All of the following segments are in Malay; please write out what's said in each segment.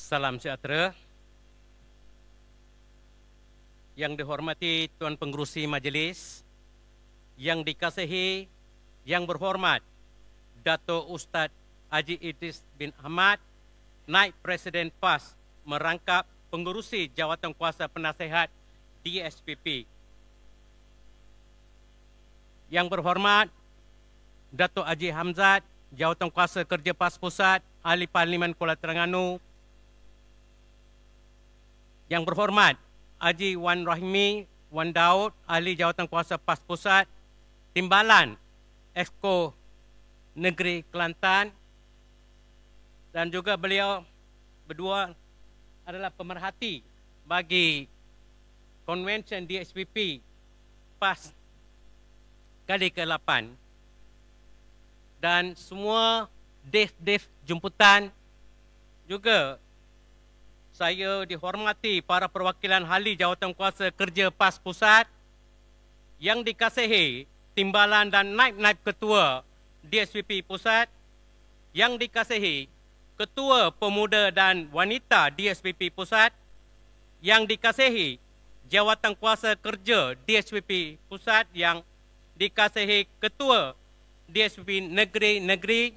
Salam sejahtera. Yang dihormati Tuan Pengerusi Majlis, yang dikasihi, yang berhormat Dato' Ustaz Haji Idris bin Ahmad, Naib Presiden PAS merangkap Pengerusi Jawatankuasa Penasihat DSPP. Yang berhormat Dato' Haji Hamzat, Jawatankuasa Kerja PAS Pusat, Ahli Parlimen Kuala Terengganu. Yang berhormat Haji Wan Rahimi Wan Daud, Ahli Jawatankuasa PAS Pusat, Timbalan Exco Negeri Kelantan, dan juga beliau berdua adalah pemerhati bagi Convention DSPP PAS kali ke-8, dan semua dev jemputan. Juga saya dihormati para perwakilan ahli Jawatankuasa Kerja PAS Pusat, yang dikasihi Timbalan dan Naib-Naib Ketua DSPP Pusat, yang dikasihi Ketua Pemuda dan Wanita DSPP Pusat, yang dikasihi Jawatankuasa Kerja DSPP Pusat, yang dikasihi Ketua DSPP Negeri-Negeri,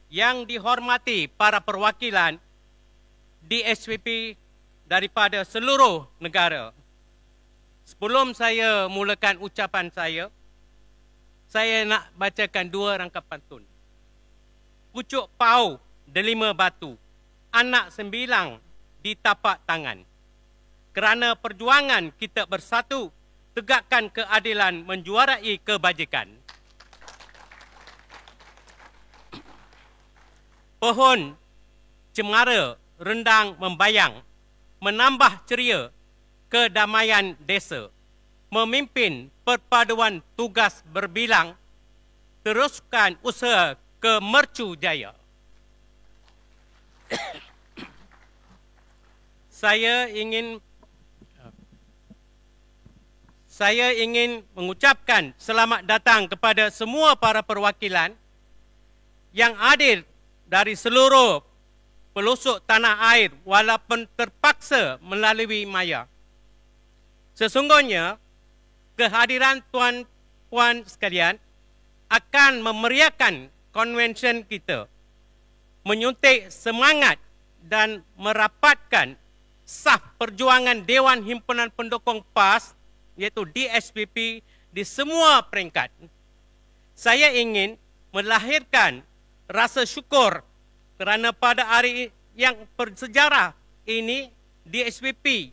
yang dihormati para perwakilan DSPP daripada seluruh negara. Sebelum saya mulakan ucapan saya nak bacakan dua rangkap pantun. Pucuk pau delima batu, anak sembilang di tapak tangan. Kerana perjuangan kita bersatu, tegakkan keadilan menjuarai kebajikan. Pohon cemara rendang membayang, menambah ceria kedamaian desa, memimpin perpaduan tugas berbilang, teruskan usaha ke mercu jaya. Saya ingin mengucapkan selamat datang kepada semua para perwakilan yang hadir dari seluruh pelosok tanah air walaupun terpaksa melalui maya. Sesungguhnya, kehadiran tuan-puan sekalian akan memeriahkan konvensyen kita, menyuntik semangat dan merapatkan saf perjuangan Dewan Himpunan Pendukung PAS, iaitu DSPP, di semua peringkat. Saya ingin melahirkan rasa syukur kerana pada hari yang bersejarah ini, DSPP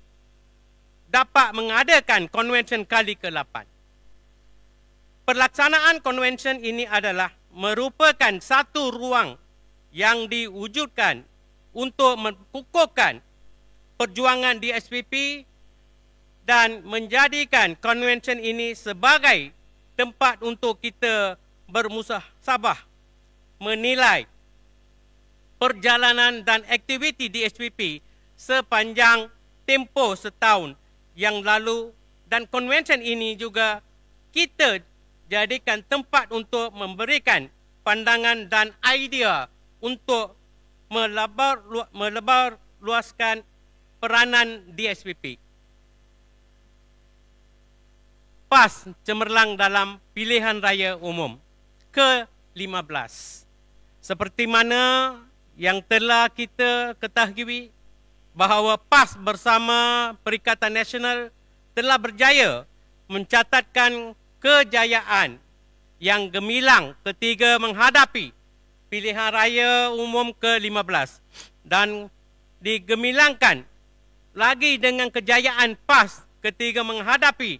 dapat mengadakan konvensyen kali ke-8. Pelaksanaan konvensyen ini adalah merupakan satu ruang yang diwujudkan untuk mengukuhkan perjuangan DSPP dan menjadikan konvensyen ini sebagai tempat untuk kita bermusahasabah, menilai perjalanan dan aktiviti DSPP sepanjang tempoh setahun yang lalu, dan konvensyen ini juga kita jadikan tempat untuk memberikan pandangan dan idea untuk melebar luaskan peranan DSPP. PAS cemerlang dalam pilihan raya umum ke-15. Seperti mana yang telah kita ketahui bahawa PAS bersama Perikatan Nasional telah berjaya mencatatkan kejayaan yang gemilang ketika menghadapi pilihan raya umum ke-15, dan digemilangkan lagi dengan kejayaan PAS ketika menghadapi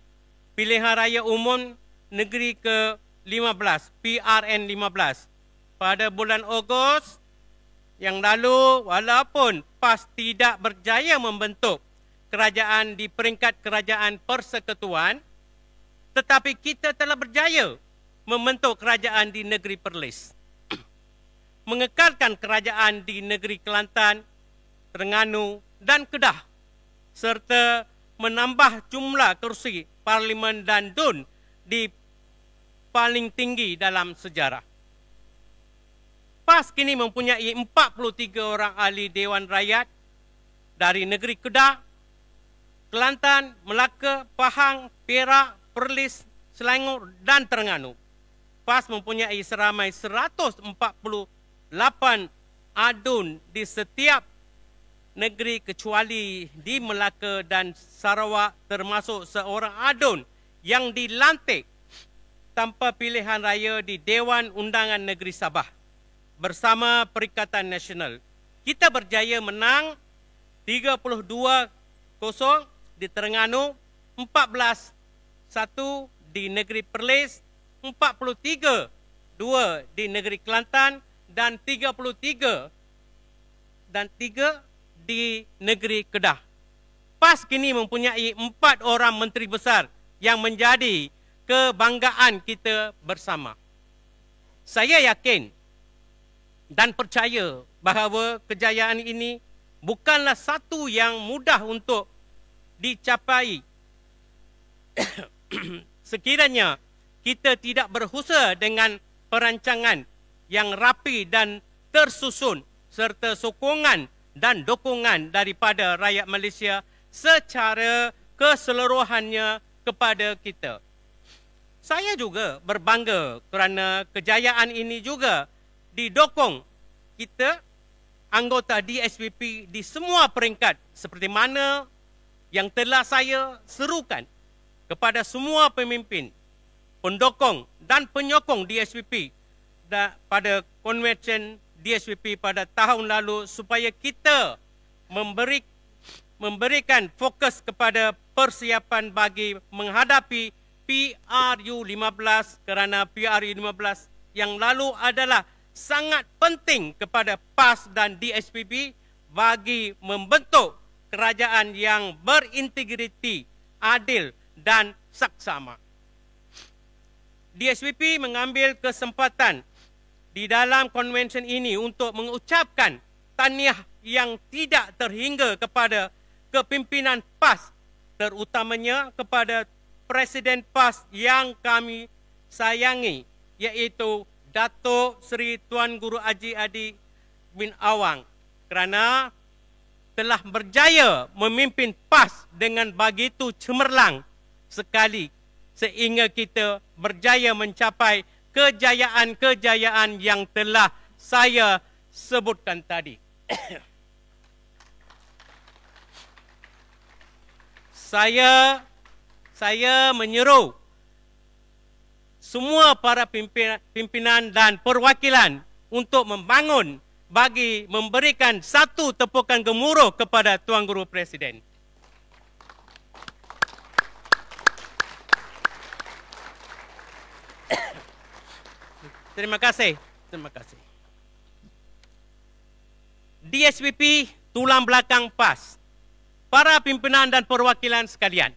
pilihan raya umum negeri ke-15, PRN 15 pada bulan Ogos yang lalu. Walaupun PAS tidak berjaya membentuk kerajaan di peringkat kerajaan persekutuan, tetapi kita telah berjaya membentuk kerajaan di negeri Perlis, mengekalkan kerajaan di negeri Kelantan, Terengganu dan Kedah, serta menambah jumlah kursi parlimen dan DUN di paling tinggi dalam sejarah. PAS kini mempunyai 43 orang ahli Dewan Rakyat dari negeri Kedah, Kelantan, Melaka, Pahang, Perak, Perlis, Selangor dan Terengganu. PAS mempunyai seramai 148 adun di setiap negeri kecuali di Melaka dan Sarawak, termasuk seorang adun yang dilantik tanpa pilihan raya di Dewan Undangan Negeri Sabah bersama Perikatan Nasional. Kita berjaya menang 32-0 di Terengganu, 14-1 di negeri Perlis, 43-2 di negeri Kelantan dan 3 di negeri Kedah. PAS kini mempunyai 4 orang menteri besar yang menjadi kebanggaan kita bersama. Saya yakin dan percaya bahawa kejayaan ini bukanlah satu yang mudah untuk dicapai sekiranya kita tidak berusaha dengan perancangan yang rapi dan tersusun serta sokongan dan dukungan daripada rakyat Malaysia secara keseluruhannya kepada kita. Saya juga berbangga kerana kejayaan ini juga didukung kita anggota DSPP di semua peringkat seperti mana yang telah saya serukan kepada semua pemimpin, pendukung dan penyokong DSPP pada konvensyen DSPP pada tahun lalu supaya kita memberikan fokus kepada persiapan bagi menghadapi PRU15 kerana PRU15 yang lalu adalah sangat penting kepada PAS dan DSPP bagi membentuk kerajaan yang berintegriti, adil dan saksama. DSPP mengambil kesempatan di dalam konvensyen ini untuk mengucapkan tahniah yang tidak terhingga kepada kepimpinan PAS, terutamanya kepada Presiden PAS yang kami sayangi, iaitu Datuk Seri Tuan Guru Haji Adi bin Awang, kerana telah berjaya memimpin PAS dengan begitu cemerlang sekali sehingga kita berjaya mencapai kejayaan-kejayaan yang telah saya sebutkan tadi. Saya menyeru semua para pimpinan dan perwakilan untuk membangun bagi memberikan satu tepukan gemuruh kepada Tuan Guru Presiden. Terima kasih. Terima kasih. DSPP tulang belakang PAS. Para pimpinan dan perwakilan sekalian.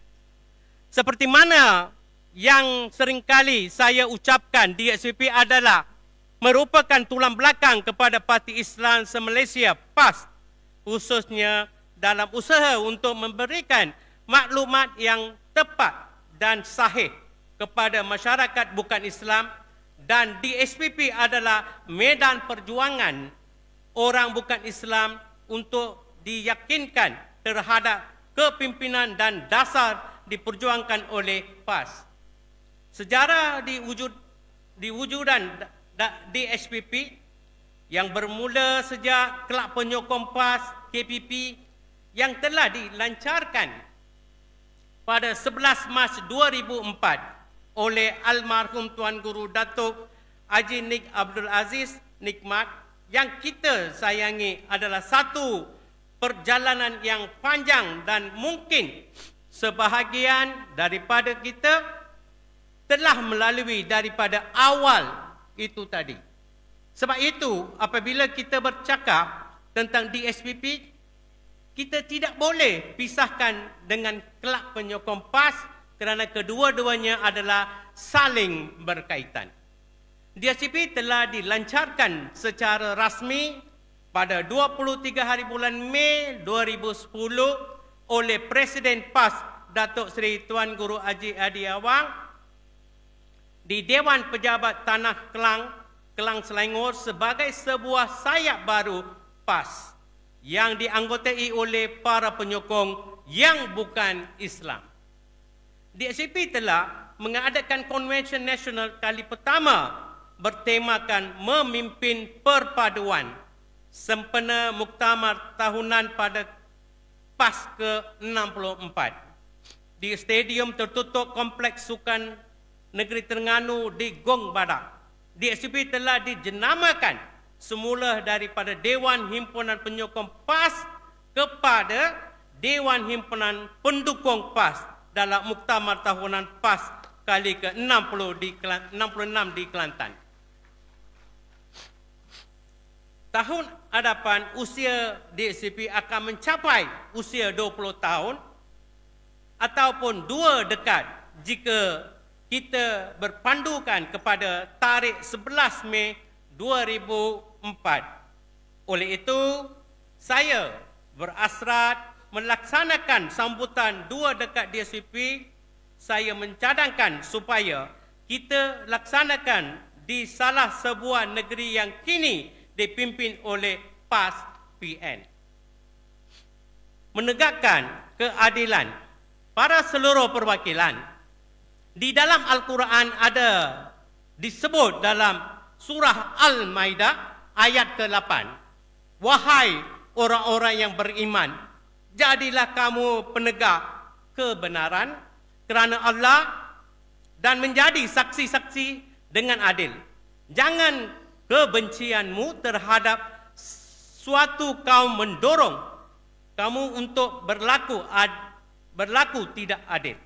Seperti mana yang seringkali saya ucapkan, DSPP adalah merupakan tulang belakang kepada Parti Islam se-Malaysia PAS, khususnya dalam usaha untuk memberikan maklumat yang tepat dan sahih kepada masyarakat bukan Islam, dan DSPP adalah medan perjuangan orang bukan Islam untuk diyakinkan terhadap kepimpinan dan dasar diperjuangkan oleh PAS. Sejarah diwujudan DSPP yang bermula sejak Kelab Penyokong PAS KPP yang telah dilancarkan pada 11 Mac 2004 oleh almarhum Tuan Guru Datuk Haji Nik Abdul Aziz Nikmat, yang kita sayangi adalah satu perjalanan yang panjang dan mungkin sebahagian daripada kita telah melalui daripada awal itu tadi. Sebab itu, apabila kita bercakap tentang DSPP, kita tidak boleh pisahkan dengan Kelab Penyokong PAS kerana kedua-duanya adalah saling berkaitan. DSPP telah dilancarkan secara rasmi pada 23 hari bulan Mei 2010 oleh Presiden PAS Datuk Seri Tuan Guru Haji Adi Awang di Dewan Pejabat Tanah Kelang, Kelang Selangor sebagai sebuah sayap baru PAS. yang dianggotai oleh para penyokong yang bukan Islam. DSCP telah mengadakan konvensyen nasional kali pertama bertemakan memimpin perpaduan sempena muktamar tahunan pada PAS ke-64 di stadium tertutup Kompleks Sukan Negeri Terengganu di Gong Badak. DSCP telah dijenamakan semula daripada Dewan Himpunan Penyokong PAS kepada Dewan Himpunan Pendukung PAS dalam muktamar tahunan PAS kali ke-66 di Kelantan. Tahun hadapan usia DSCP akan mencapai usia 20 tahun ataupun 2 dekad jika kita berpandukan kepada tarikh 11 Mei 2004. Oleh itu, saya berhasrat melaksanakan sambutan 2 dekad DSCP. Saya mencadangkan supaya kita laksanakan di salah sebuah negeri yang kini dipimpin oleh PAS PN. Menegakkan keadilan pada seluruh perwakilan. Di dalam Al-Quran ada disebut dalam surah Al-Maidah ayat ke-8. Wahai orang-orang yang beriman, jadilah kamu penegak kebenaran kerana Allah dan menjadi saksi-saksi dengan adil. Jangan kebencianmu terhadap suatu kaum mendorong kamu untuk berlaku tidak adil.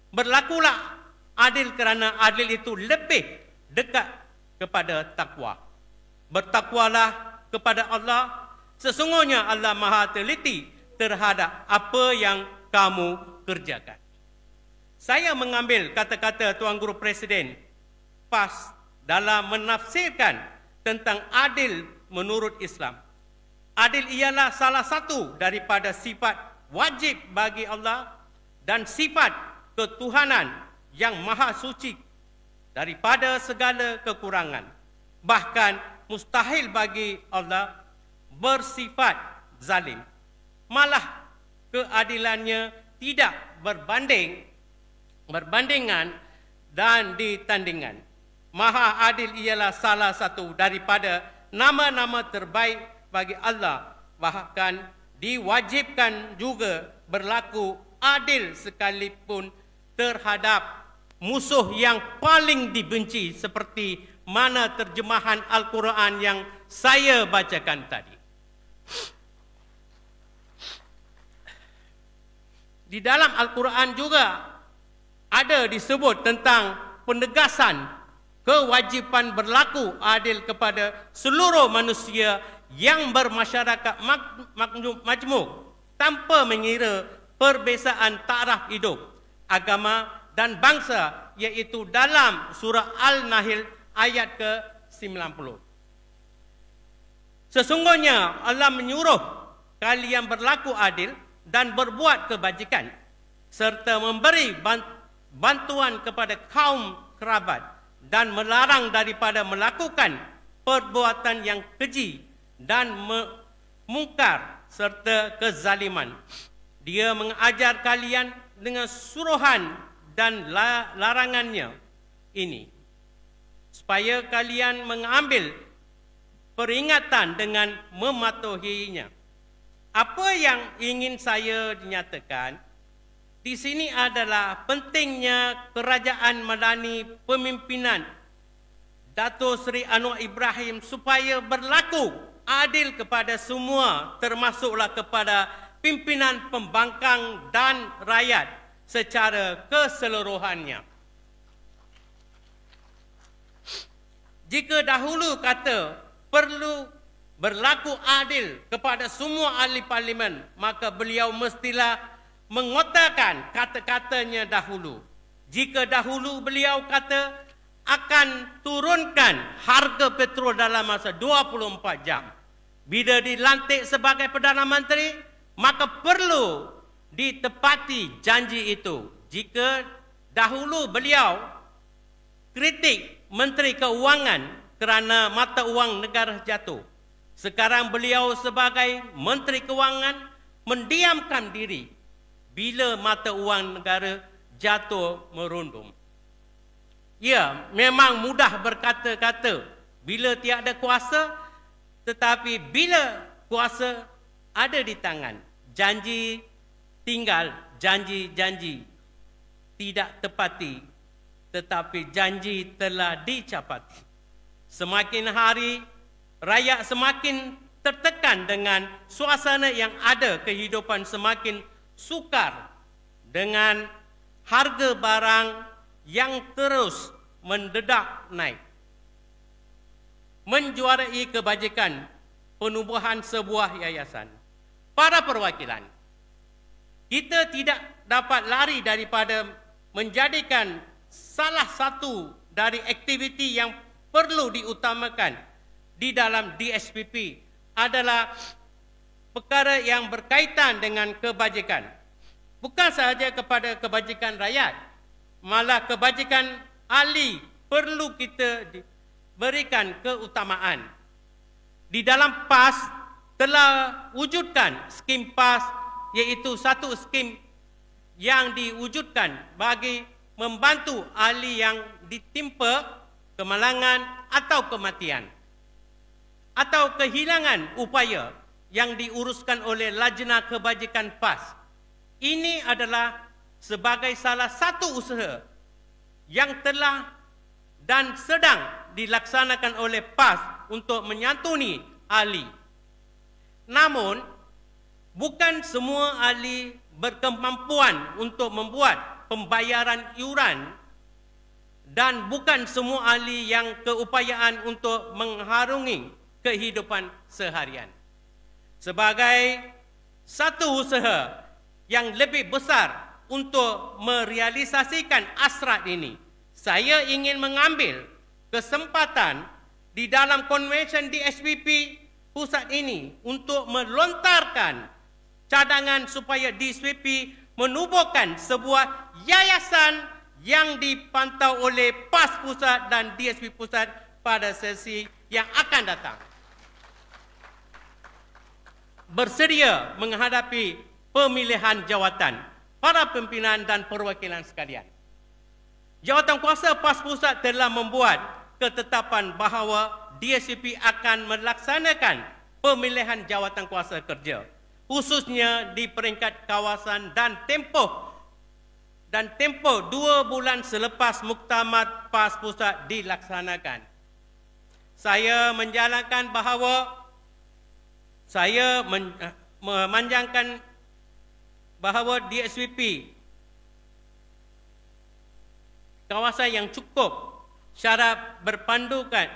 Berlakulah adil kerana adil itu lebih dekat kepada takwa. Bertakwalah kepada Allah. Sesungguhnya Allah Maha teliti terhadap apa yang kamu kerjakan. Saya mengambil kata-kata Tuan Guru Presiden PAS dalam menafsirkan tentang adil menurut Islam. Adil ialah salah satu daripada sifat wajib bagi Allah dan sifat ketuhanan yang maha suci daripada segala kekurangan. Bahkan mustahil bagi Allah bersifat zalim. Malah keadilannya tidak berbandingan dan ditandingan. Maha adil ialah salah satu daripada nama-nama terbaik bagi Allah. Bahkan diwajibkan juga berlaku adil sekalipun terhadap musuh yang paling dibenci seperti mana terjemahan Al-Quran yang saya bacakan tadi. Di dalam Al-Quran juga ada disebut tentang penegasan kewajipan berlaku adil kepada seluruh manusia yang bermasyarakat majmuk tanpa mengira perbezaan taraf hidup, agama dan bangsa, iaitu dalam surah Al-Nahl ayat ke-90. Sesungguhnya Allah menyuruh kalian berlaku adil dan berbuat kebajikan serta memberi bantuan kepada kaum kerabat dan melarang daripada melakukan perbuatan yang keji dan mungkar serta kezaliman. Dia mengajar kalian dengan suruhan dan larangannya ini supaya kalian mengambil peringatan dengan mematuhinya. Apa yang ingin saya dinyatakan di sini adalah pentingnya kerajaan Madani pemimpinan Dato' Seri Anwar Ibrahim supaya berlaku adil kepada semua, termasuklah kepada pimpinan pembangkang dan rakyat secara keseluruhannya. Jika dahulu kata perlu berlaku adil kepada semua ahli parlimen, maka beliau mestilah mengotakkan kata-katanya dahulu. Jika dahulu beliau kata akan turunkan harga petrol dalam masa 24 jam. Bila dilantik sebagai Perdana Menteri, maka perlu ditepati janji itu. Jika dahulu beliau kritik Menteri Keuangan kerana mata wang negara jatuh, Sekarang beliau sebagai Menteri Kewangan mendiamkan diri bila mata wang negara jatuh merundum. Ya, memang mudah berkata-kata bila tiada kuasa, tetapi bila kuasa ada di tangan, janji tinggal janji-janji tidak tepati, tetapi janji telah dicapati. Semakin hari, rakyat semakin tertekan dengan suasana yang ada, kehidupan semakin sukar dengan harga barang yang terus mendedak naik. Menjuarai kebajikan penubuhan sebuah yayasan. Para perwakilan, kita tidak dapat lari daripada menjadikan salah satu dari aktiviti yang perlu diutamakan di dalam DSPP adalah perkara yang berkaitan dengan kebajikan. Bukan sahaja kepada kebajikan rakyat, malah kebajikan ahli perlu kita berikan keutamaan. Di dalam PAS telah wujudkan skim PAS, iaitu satu skim yang diwujudkan bagi membantu ahli yang ditimpa kemalangan atau kematian atau kehilangan upaya yang diuruskan oleh Lajnah Kebajikan PAS. Ini adalah sebagai salah satu usaha yang telah dan sedang dilaksanakan oleh PAS untuk menyantuni ahli. Namun, bukan semua ahli berkemampuan untuk membuat pembayaran iuran dan bukan semua ahli yang keupayaan untuk mengharungi kehidupan seharian. Sebagai satu usaha yang lebih besar untuk merealisasikan hasrat ini, saya ingin mengambil kesempatan di dalam konvensyen DSPP pusat ini untuk melontarkan cadangan supaya DSPP menubuhkan sebuah yayasan yang dipantau oleh PAS pusat dan DSP pusat pada sesi yang akan datang. Bersedia menghadapi pemilihan jawatan para pimpinan dan perwakilan sekalian. Jawatan kuasa PAS pusat telah membuat ketetapan bahawa DSPP akan melaksanakan pemilihan jawatan kuasa kerja, khususnya di peringkat kawasan dan tempoh 2 bulan selepas muktamad PAS pusat dilaksanakan. Saya menjalankan bahawa saya memanjangkan bahawa DSPP kawasan yang cukup syarat berpandukan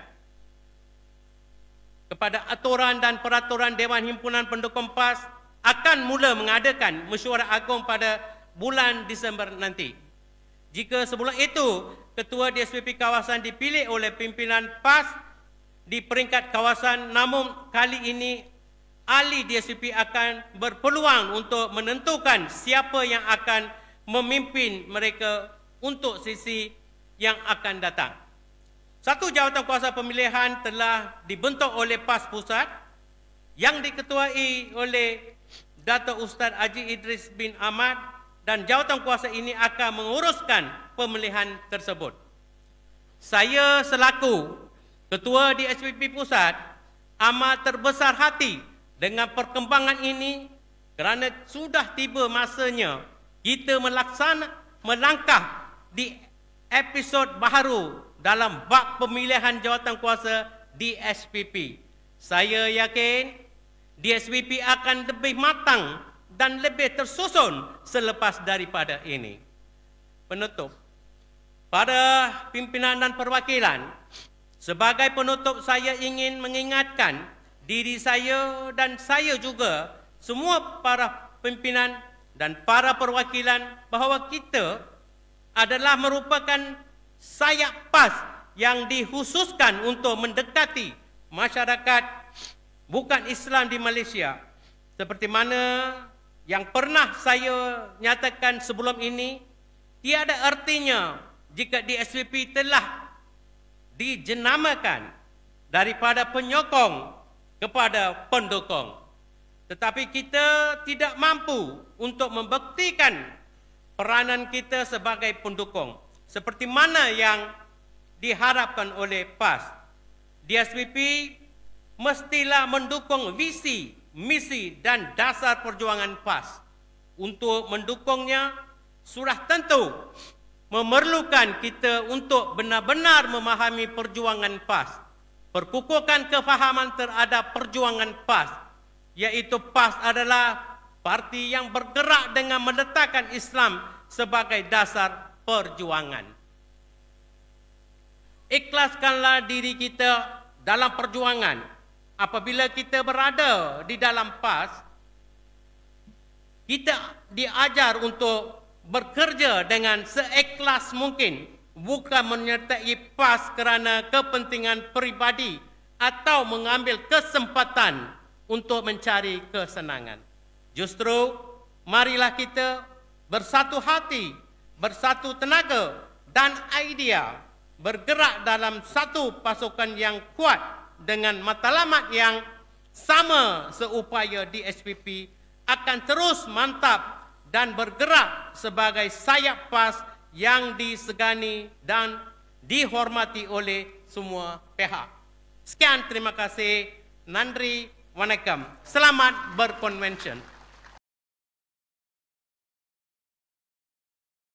kepada aturan dan peraturan Dewan Himpunan Pendukung PAS akan mula mengadakan mesyuarat agung pada bulan Disember nanti. Jika sebelum itu ketua DSPP kawasan dipilih oleh pimpinan PAS di peringkat kawasan, namun kali ini ahli DSPP akan berpeluang untuk menentukan siapa yang akan memimpin mereka untuk sesi yang akan datang. Satu jawatan kuasa pemilihan telah dibentuk oleh PAS pusat yang diketuai oleh Dato' Ustaz Haji Idris bin Ahmad, dan jawatan kuasa ini akan menguruskan pemilihan tersebut. Saya selaku Ketua DSPP Pusat amat terbesar hati dengan perkembangan ini kerana sudah tiba masanya kita melangkah di episod baru dalam bab pemilihan jawatan kuasa DSPP. Saya yakin DSPP akan lebih matang dan lebih tersusun selepas daripada ini. Penutup, para pimpinan dan perwakilan, sebagai penutup saya ingin mengingatkan diri saya dan saya juga semua para pimpinan dan para perwakilan bahawa kita adalah merupakan sayap PAS yang dikhususkan untuk mendekati masyarakat bukan Islam di Malaysia. Seperti mana yang pernah saya nyatakan sebelum ini, tiada artinya jika DSPP telah dijenamakan daripada penyokong kepada pendukung. Tetapi kita tidak mampu untuk membuktikan peranan kita sebagai pendukung seperti mana yang diharapkan oleh PAS. DSPP mestilah mendukung visi, misi dan dasar perjuangan PAS. Untuk mendukungnya, sudah tentu memerlukan kita untuk benar-benar memahami perjuangan PAS, perkukuhkan kefahaman terhadap perjuangan PAS, iaitu PAS adalah parti yang bergerak dengan meletakkan Islam sebagai dasar perjuangan. Ikhlaskanlah diri kita dalam perjuangan. Apabila kita berada di dalam PAS, kita diajar untuk bekerja dengan seikhlas mungkin, bukan menyertai PAS kerana kepentingan peribadi atau mengambil kesempatan untuk mencari kesenangan. Justru, marilah kita bersatu hati, bersatu tenaga dan idea, bergerak dalam satu pasukan yang kuat dengan matlamat yang sama seupaya DSPP akan terus mantap dan bergerak sebagai sayap PAS yang disegani dan dihormati oleh semua pihak. Sekian, terima kasih. Nandri, Wanakkam. Selamat berkonvensyen.